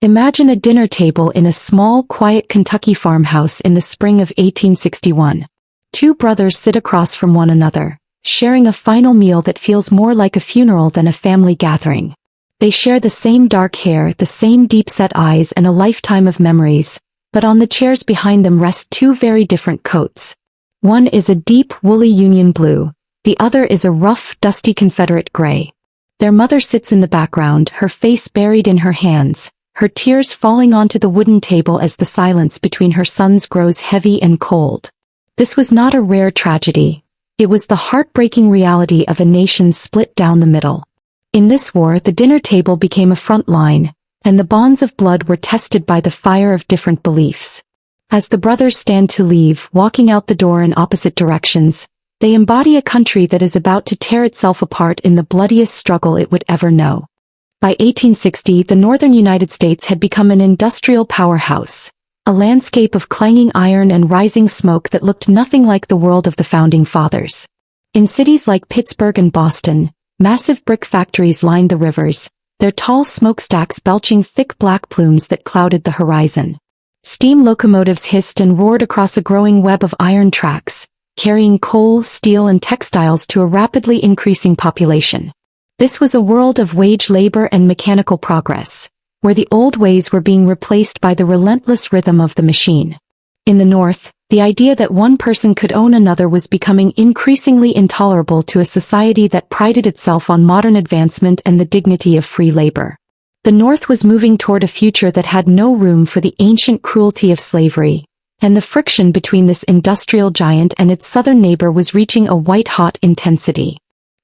Imagine a dinner table in a small, quiet Kentucky farmhouse in the spring of 1861. Two brothers sit across from one another, sharing a final meal that feels more like a funeral than a family gathering. They share the same dark hair, the same deep-set eyes, and a lifetime of memories, but on the chairs behind them rest two very different coats. One is a deep, woolly Union blue, the other is a rough, dusty Confederate gray. Their mother sits in the background, her face buried in her hands, her tears falling onto the wooden table as the silence between her sons grows heavy and cold. This was not a rare tragedy. It was the heartbreaking reality of a nation split down the middle. In this war, the dinner table became a front line, and the bonds of blood were tested by the fire of different beliefs. As the brothers stand to leave, walking out the door in opposite directions, they embody a country that is about to tear itself apart in the bloodiest struggle it would ever know. By 1860, the northern United States had become an industrial powerhouse, a landscape of clanging iron and rising smoke that looked nothing like the world of the Founding Fathers. In cities like Pittsburgh and Boston, massive brick factories lined the rivers, their tall smokestacks belching thick black plumes that clouded the horizon. Steam locomotives hissed and roared across a growing web of iron tracks, carrying coal, steel, and textiles to a rapidly increasing population. This was a world of wage labor and mechanical progress, where the old ways were being replaced by the relentless rhythm of the machine. In the North, the idea that one person could own another was becoming increasingly intolerable to a society that prided itself on modern advancement and the dignity of free labor. The North was moving toward a future that had no room for the ancient cruelty of slavery, and the friction between this industrial giant and its southern neighbor was reaching a white-hot intensity.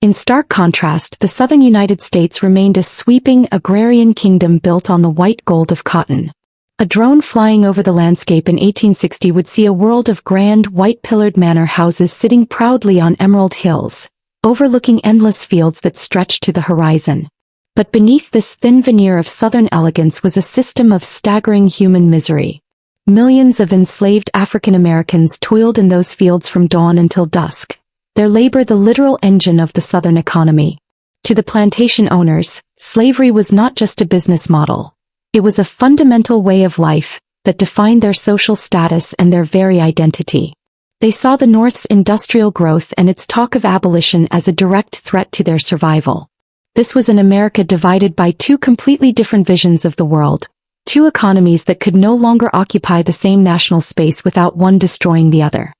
In stark contrast, the southern United States remained a sweeping agrarian kingdom built on the white gold of cotton. A drone flying over the landscape in 1860 would see a world of grand, white-pillared manor houses sitting proudly on emerald hills, overlooking endless fields that stretched to the horizon. But beneath this thin veneer of southern elegance was a system of staggering human misery. Millions of enslaved African Americans toiled in those fields from dawn until dusk, their labor the literal engine of the Southern economy. To the plantation owners, slavery was not just a business model. It was a fundamental way of life that defined their social status and their very identity. They saw the North's industrial growth and its talk of abolition as a direct threat to their survival. This was an America divided by two completely different visions of the world, two economies that could no longer occupy the same national space without one destroying the other.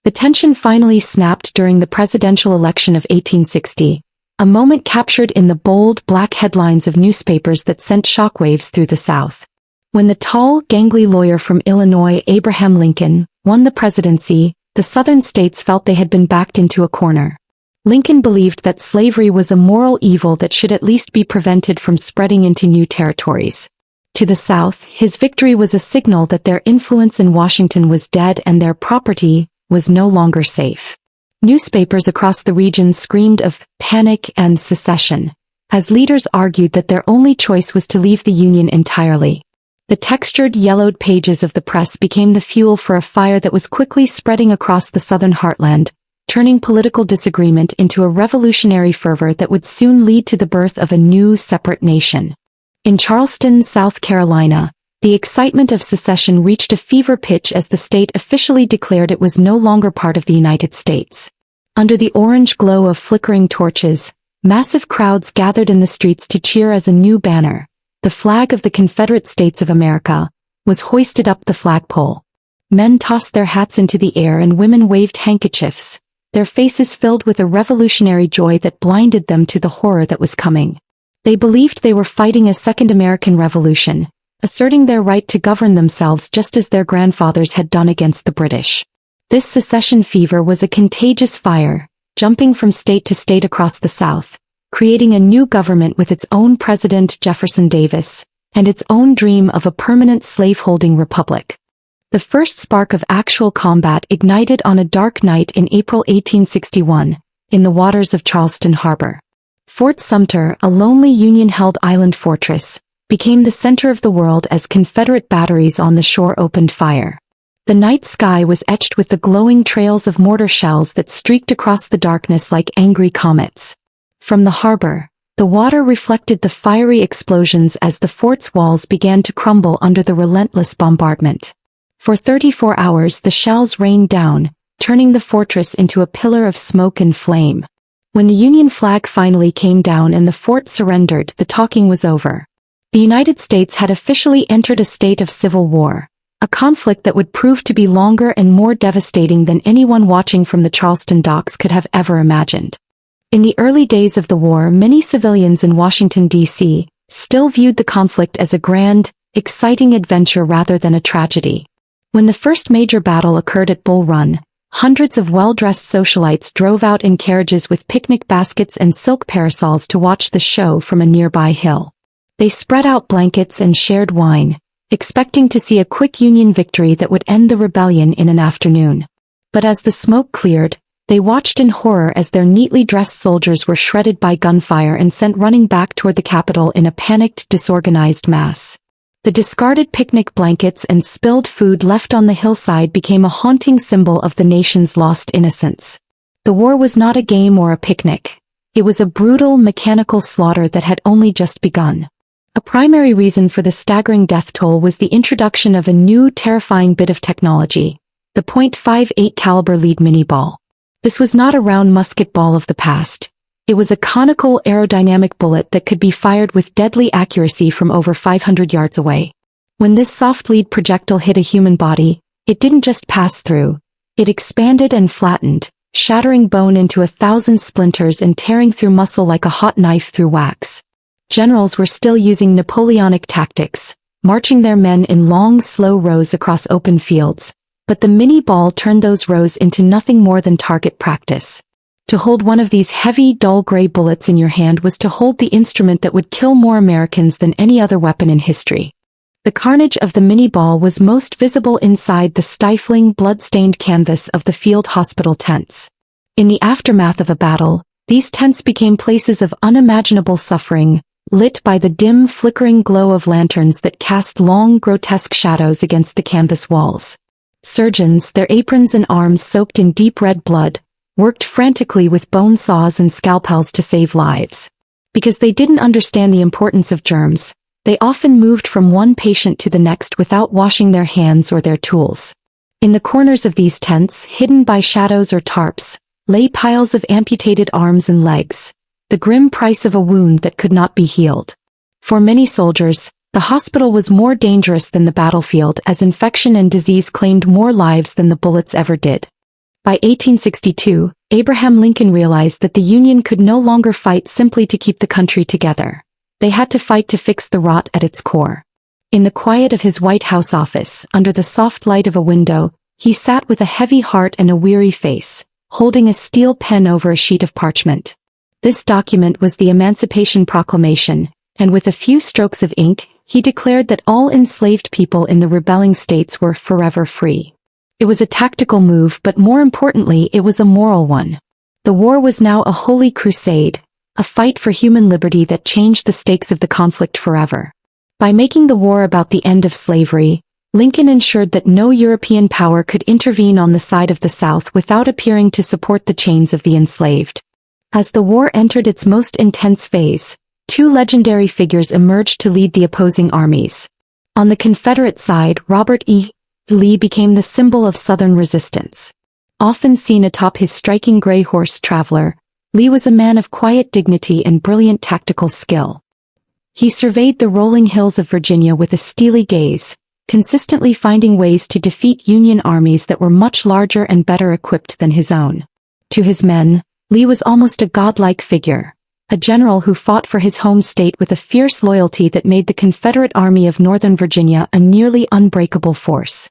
The tension finally snapped during the presidential election of 1860, a moment captured in the bold, black headlines of newspapers that sent shockwaves through the South. When the tall, gangly lawyer from Illinois, Abraham Lincoln, won the presidency, the Southern states felt they had been backed into a corner. Lincoln believed that slavery was a moral evil that should at least be prevented from spreading into new territories. To the South, his victory was a signal that their influence in Washington was dead and their property was no longer safe. Newspapers across the region screamed of panic and secession, as leaders argued that their only choice was to leave the Union entirely. The textured, yellowed pages of the press became the fuel for a fire that was quickly spreading across the Southern heartland, turning political disagreement into a revolutionary fervor that would soon lead to the birth of a new, separate nation. In Charleston, South Carolina, the excitement of secession reached a fever pitch as the state officially declared it was no longer part of the United States. Under the orange glow of flickering torches, massive crowds gathered in the streets to cheer as a new banner, the flag of the Confederate States of America, was hoisted up the flagpole. Men tossed their hats into the air and women waved handkerchiefs, their faces filled with a revolutionary joy that blinded them to the horror that was coming. They believed they were fighting a second American Revolution, asserting their right to govern themselves just as their grandfathers had done against the British. This secession fever was a contagious fire, jumping from state to state across the South, creating a new government with its own president Jefferson Davis, and its own dream of a permanent slave-holding republic. The first spark of actual combat ignited on a dark night in April 1861, in the waters of Charleston Harbor. Fort Sumter, a lonely Union-held island fortress, became the center of the world as Confederate batteries on the shore opened fire. The night sky was etched with the glowing trails of mortar shells that streaked across the darkness like angry comets. From the harbor, The water reflected the fiery explosions as the fort's walls began to crumble under the relentless bombardment. For 34 hours the shells rained down, turning the fortress into a pillar of smoke and flame. When the Union flag finally came down and the fort surrendered, the talking was over. The United States had officially entered a state of civil war, a conflict that would prove to be longer and more devastating than anyone watching from the Charleston docks could have ever imagined. In the early days of the war, many civilians in Washington, D.C., still viewed the conflict as a grand, exciting adventure rather than a tragedy. When the first major battle occurred at Bull Run, hundreds of well-dressed socialites drove out in carriages with picnic baskets and silk parasols to watch the show from a nearby hill. They spread out blankets and shared wine, expecting to see a quick Union victory that would end the rebellion in an afternoon. But as the smoke cleared, they watched in horror as their neatly dressed soldiers were shredded by gunfire and sent running back toward the Capitol in a panicked, disorganized mass. The discarded picnic blankets and spilled food left on the hillside became a haunting symbol of the nation's lost innocence. The war was not a game or a picnic. It was a brutal, mechanical slaughter that had only just begun. A primary reason for the staggering death toll was the introduction of a new, terrifying bit of technology, the .58 caliber lead mini-ball. This was not a round musket ball of the past. It was a conical aerodynamic bullet that could be fired with deadly accuracy from over 500 yards away. When this soft lead projectile hit a human body, it didn't just pass through. It expanded and flattened, shattering bone into 1,000 splinters and tearing through muscle like a hot knife through wax. Generals were still using Napoleonic tactics, marching their men in long, slow rows across open fields. But the mini-ball turned those rows into nothing more than target practice. To hold one of these heavy, dull gray bullets in your hand was to hold the instrument that would kill more Americans than any other weapon in history. The carnage of the mini-ball was most visible inside the stifling, blood-stained canvas of the field hospital tents. In the aftermath of a battle, these tents became places of unimaginable suffering, lit by the dim, flickering glow of lanterns that cast long, grotesque shadows against the canvas walls. Surgeons, their aprons and arms soaked in deep red blood, worked frantically with bone saws and scalpels to save lives. Because they didn't understand the importance of germs, they often moved from one patient to the next without washing their hands or their tools. In the corners of these tents, hidden by shadows or tarps, lay piles of amputated arms and legs, the grim price of a wound that could not be healed. For many soldiers, the hospital was more dangerous than the battlefield as infection and disease claimed more lives than the bullets ever did. By 1862, Abraham Lincoln realized that the Union could no longer fight simply to keep the country together. They had to fight to fix the rot at its core. In the quiet of his White House office, under the soft light of a window, he sat with a heavy heart and a weary face, holding a steel pen over a sheet of parchment. This document was the Emancipation Proclamation, and with a few strokes of ink, he declared that all enslaved people in the rebelling states were forever free. It was a tactical move, but more importantly, it was a moral one. The war was now a holy crusade, a fight for human liberty that changed the stakes of the conflict forever. By making the war about the end of slavery, Lincoln ensured that no European power could intervene on the side of the South without appearing to support the chains of the enslaved. As the war entered its most intense phase, two legendary figures emerged to lead the opposing armies. On the Confederate side, Robert E. Lee became the symbol of Southern resistance. Often seen atop his striking gray horse Traveler, Lee was a man of quiet dignity and brilliant tactical skill. He surveyed the rolling hills of Virginia with a steely gaze, consistently finding ways to defeat Union armies that were much larger and better equipped than his own. To his men, Lee was almost a godlike figure, a general who fought for his home state with a fierce loyalty that made the Confederate Army of Northern Virginia a nearly unbreakable force.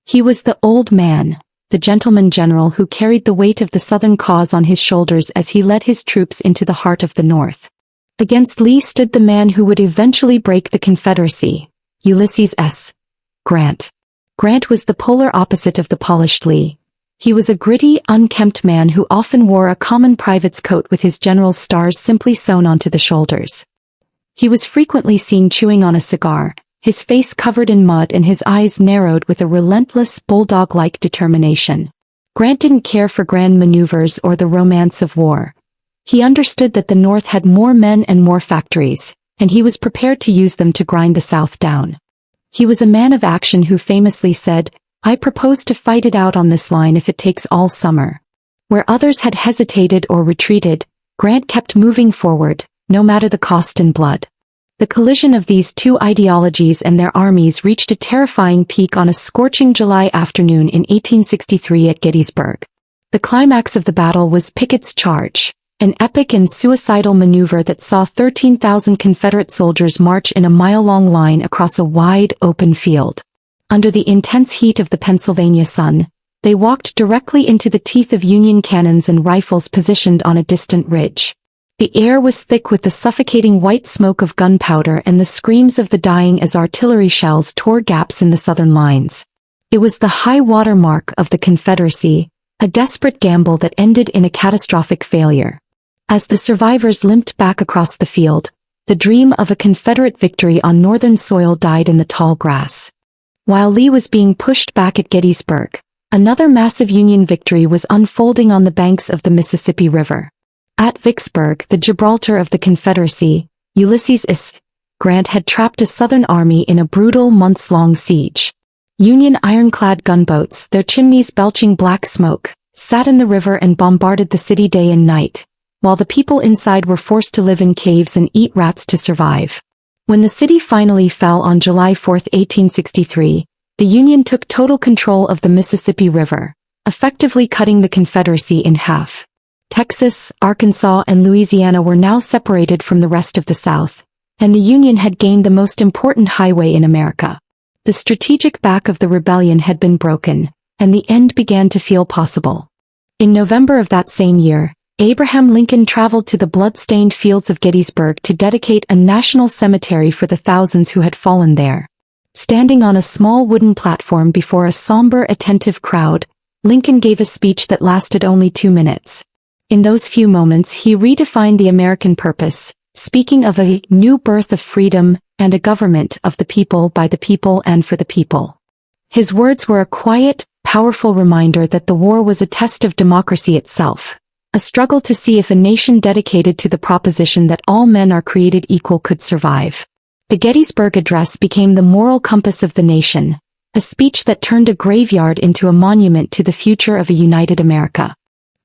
He was the old man, the gentleman general who carried the weight of the Southern cause on his shoulders as he led his troops into the heart of the North. Against Lee stood the man who would eventually break the Confederacy, Ulysses S. Grant. Grant was the polar opposite of the polished Lee. He was a gritty, unkempt man who often wore a common private's coat with his general's stars simply sewn onto the shoulders. He was frequently seen chewing on a cigar, his face covered in mud and his eyes narrowed with a relentless, bulldog-like determination. Grant didn't care for grand maneuvers or the romance of war. He understood that the North had more men and more factories, and he was prepared to use them to grind the South down. He was a man of action who famously said, "I propose to fight it out on this line if it takes all summer." Where others had hesitated or retreated, Grant kept moving forward, no matter the cost in blood. The collision of these two ideologies and their armies reached a terrifying peak on a scorching July afternoon in 1863 at Gettysburg. The climax of the battle was Pickett's Charge, an epic and suicidal maneuver that saw 13,000 Confederate soldiers march in a mile-long line across a wide, open field. Under the intense heat of the Pennsylvania sun, they walked directly into the teeth of Union cannons and rifles positioned on a distant ridge. The air was thick with the suffocating white smoke of gunpowder and the screams of the dying as artillery shells tore gaps in the Southern lines. It was the high water mark of the Confederacy, a desperate gamble that ended in a catastrophic failure. As the survivors limped back across the field, the dream of a Confederate victory on Northern soil died in the tall grass. While Lee was being pushed back at Gettysburg, another massive Union victory was unfolding on the banks of the Mississippi River. At Vicksburg, the Gibraltar of the Confederacy, Ulysses S. Grant had trapped a Southern army in a brutal months-long siege. Union ironclad gunboats, their chimneys belching black smoke, sat in the river and bombarded the city day and night, while the people inside were forced to live in caves and eat rats to survive. When the city finally fell on July 4, 1863, the Union took total control of the Mississippi River, effectively cutting the Confederacy in half. Texas, Arkansas, and Louisiana were now separated from the rest of the South, and the Union had gained the most important highway in America. The strategic back of the rebellion had been broken, and the end began to feel possible. In November of that same year, Abraham Lincoln traveled to the blood-stained fields of Gettysburg to dedicate a national cemetery for the thousands who had fallen there. Standing on a small wooden platform before a somber, attentive crowd, Lincoln gave a speech that lasted only 2 minutes. In those few moments he redefined the American purpose, speaking of a new birth of freedom and a government of the people, by the people, and for the people. His words were a quiet, powerful reminder that the war was a test of democracy itself, a struggle to see if a nation dedicated to the proposition that all men are created equal could survive. The Gettysburg Address became the moral compass of the nation, a speech that turned a graveyard into a monument to the future of a united America.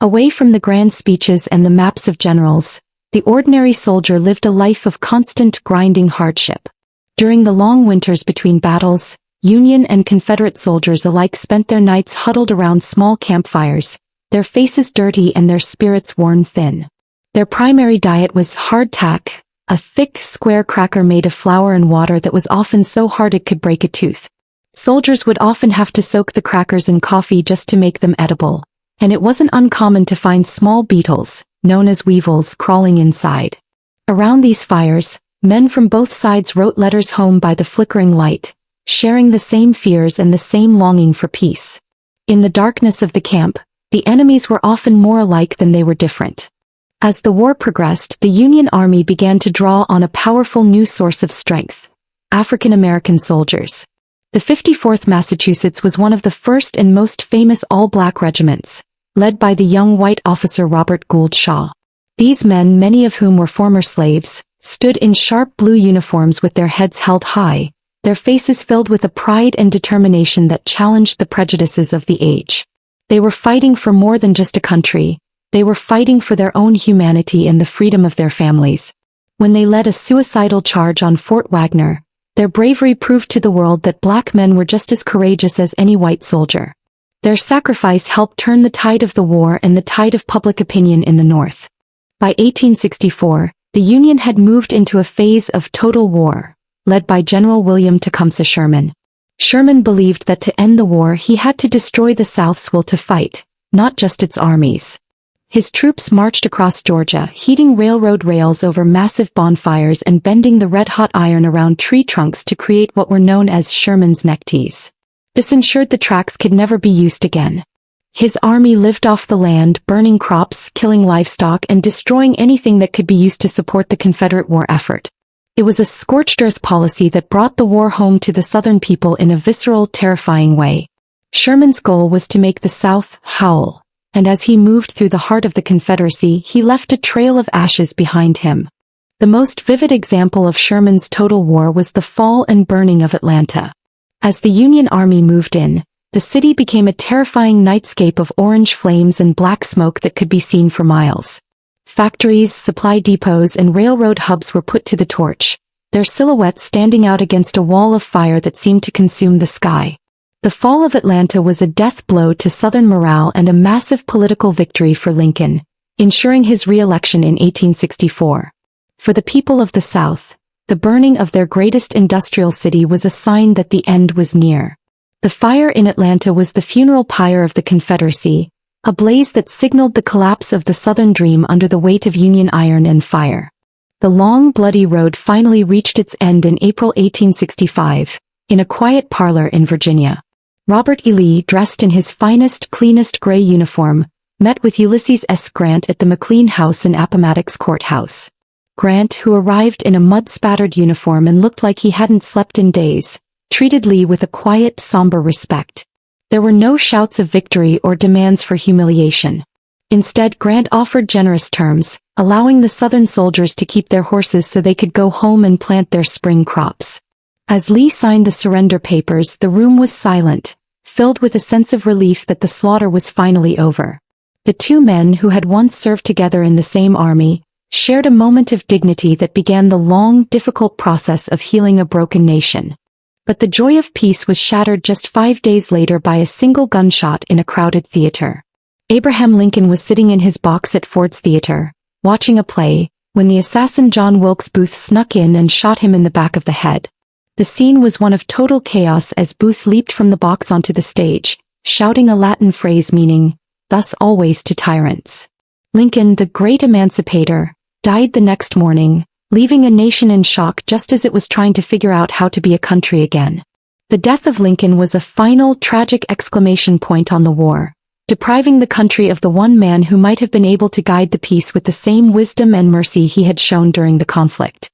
Away from the grand speeches and the maps of generals, the ordinary soldier lived a life of constant grinding hardship. During the long winters between battles, Union and Confederate soldiers alike spent their nights huddled around small campfires, their faces dirty and their spirits worn thin. Their primary diet was hardtack, a thick, square cracker made of flour and water that was often so hard it could break a tooth. Soldiers would often have to soak the crackers in coffee just to make them edible, and it wasn't uncommon to find small beetles, known as weevils, crawling inside. Around these fires, men from both sides wrote letters home by the flickering light, sharing the same fears and the same longing for peace. In the darkness of the camp, the enemies were often more alike than they were different. As the war progressed, the Union Army began to draw on a powerful new source of strength: African American soldiers. The 54th Massachusetts was one of the first and most famous all-black regiments, led by the young white officer Robert Gould Shaw. These men, many of whom were former slaves, stood in sharp blue uniforms with their heads held high, their faces filled with a pride and determination that challenged the prejudices of the age. They were fighting for more than just a country. They were fighting for their own humanity and the freedom of their families. When they led a suicidal charge on Fort Wagner, their bravery proved to the world that black men were just as courageous as any white soldier. Their sacrifice helped turn the tide of the war and the tide of public opinion in the North. By 1864, the Union had moved into a phase of total war, led by General William Tecumseh Sherman. Sherman believed that to end the war he had to destroy the South's will to fight, not just its armies. His troops marched across Georgia, heating railroad rails over massive bonfires and bending the red-hot iron around tree trunks to create what were known as Sherman's neckties. This ensured the tracks could never be used again. His army lived off the land, burning crops, killing livestock, and destroying anything that could be used to support the Confederate war effort. It was a scorched earth policy that brought the war home to the Southern people in a visceral, terrifying way. Sherman's goal was to make the South howl, and as he moved through the heart of the Confederacy, he left a trail of ashes behind him. The most vivid example of Sherman's total war was the fall and burning of Atlanta. As the Union Army moved in, the city became a terrifying nightscape of orange flames and black smoke that could be seen for miles. Factories, supply depots, and railroad hubs were put to the torch, their silhouettes standing out against a wall of fire that seemed to consume the sky. The fall of Atlanta was a death blow to Southern morale and a massive political victory for Lincoln, ensuring his re-election in 1864. For the people of the South, the burning of their greatest industrial city was a sign that the end was near. The fire in Atlanta was the funeral pyre of the Confederacy, a blaze that signaled the collapse of the Southern dream under the weight of Union iron and fire. The long, bloody road finally reached its end in April 1865, in a quiet parlor in Virginia. Robert E. Lee, dressed in his finest, cleanest gray uniform, met with Ulysses S. Grant at the McLean House in Appomattox Courthouse. Grant, who arrived in a mud-spattered uniform and looked like he hadn't slept in days, treated Lee with a quiet, somber respect. There were no shouts of victory or demands for humiliation. Instead, Grant offered generous terms, allowing the Southern soldiers to keep their horses so they could go home and plant their spring crops. As Lee signed the surrender papers, the room was silent, filled with a sense of relief that the slaughter was finally over. The two men who had once served together in the same army shared a moment of dignity that began the long, difficult process of healing a broken nation. But the joy of peace was shattered just 5 days later by a single gunshot in a crowded theater. Abraham Lincoln was sitting in his box at Ford's Theater, watching a play, when the assassin John Wilkes Booth snuck in and shot him in the back of the head. The scene was one of total chaos as Booth leaped from the box onto the stage, shouting a Latin phrase meaning, "Thus always to tyrants." Lincoln, the great emancipator, died the next morning, leaving a nation in shock just as it was trying to figure out how to be a country again. The death of Lincoln was a final, tragic exclamation point on the war, depriving the country of the one man who might have been able to guide the peace with the same wisdom and mercy he had shown during the conflict.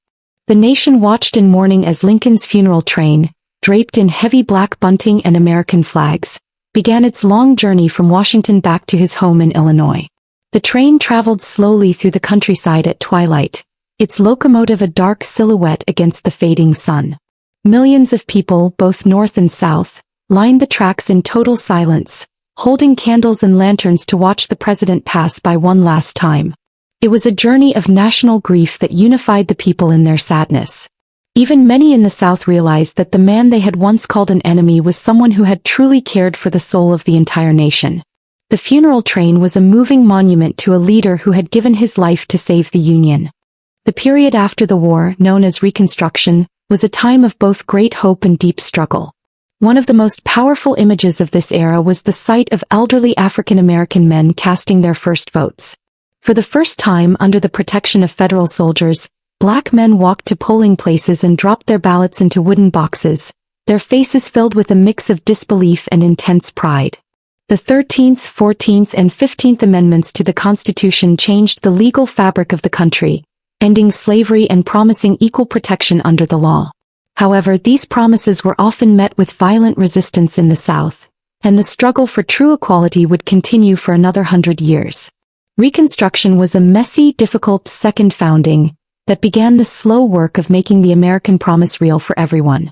The nation watched in mourning as Lincoln's funeral train, draped in heavy black bunting and American flags, began its long journey from Washington back to his home in Illinois. The train traveled slowly through the countryside at twilight, its locomotive a dark silhouette against the fading sun. Millions of people, both north and south, lined the tracks in total silence, holding candles and lanterns to watch the president pass by one last time. It was a journey of national grief that unified the people in their sadness. Even many in the South realized that the man they had once called an enemy was someone who had truly cared for the soul of the entire nation. The funeral train was a moving monument to a leader who had given his life to save the Union. The period after the war, known as Reconstruction, was a time of both great hope and deep struggle. One of the most powerful images of this era was the sight of elderly African American men casting their first votes. For the first time under the protection of federal soldiers, black men walked to polling places and dropped their ballots into wooden boxes, their faces filled with a mix of disbelief and intense pride. The 13th, 14th, and 15th Amendments to the Constitution changed the legal fabric of the country, ending slavery and promising equal protection under the law. However, these promises were often met with violent resistance in the South, and the struggle for true equality would continue for another 100 years. Reconstruction was a messy, difficult second founding that began the slow work of making the American promise real for everyone.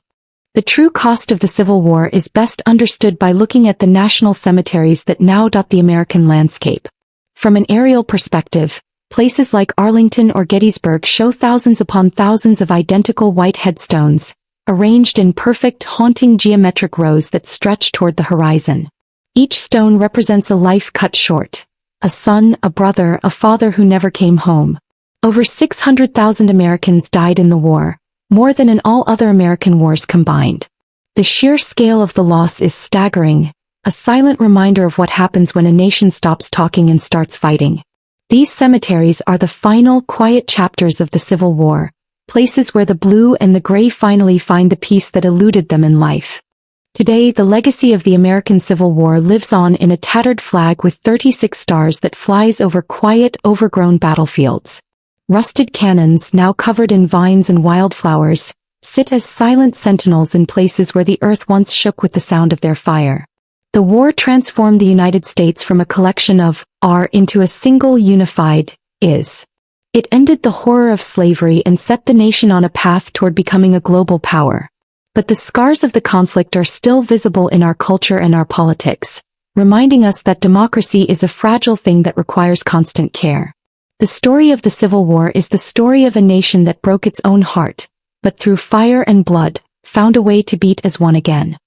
The true cost of the Civil War is best understood by looking at the national cemeteries that now dot the American landscape. From an aerial perspective, places like Arlington or Gettysburg show thousands upon thousands of identical white headstones, arranged in perfect, haunting geometric rows that stretch toward the horizon. Each stone represents a life cut short, a son, a brother, a father who never came home. Over 600,000 Americans died in the war, more than in all other American wars combined. The sheer scale of the loss is staggering, a silent reminder of what happens when a nation stops talking and starts fighting. These cemeteries are the final, quiet chapters of the Civil War, places where the blue and the gray finally find the peace that eluded them in life. Today, the legacy of the American Civil War lives on in a tattered flag with 36 stars that flies over quiet, overgrown battlefields. Rusted cannons, now covered in vines and wildflowers, sit as silent sentinels in places where the earth once shook with the sound of their fire. The war transformed the United States from a collection of R into a single unified is. It ended the horror of slavery and set the nation on a path toward becoming a global power. But the scars of the conflict are still visible in our culture and our politics, reminding us that democracy is a fragile thing that requires constant care. The story of the Civil War is the story of a nation that broke its own heart, but through fire and blood, found a way to beat as one again.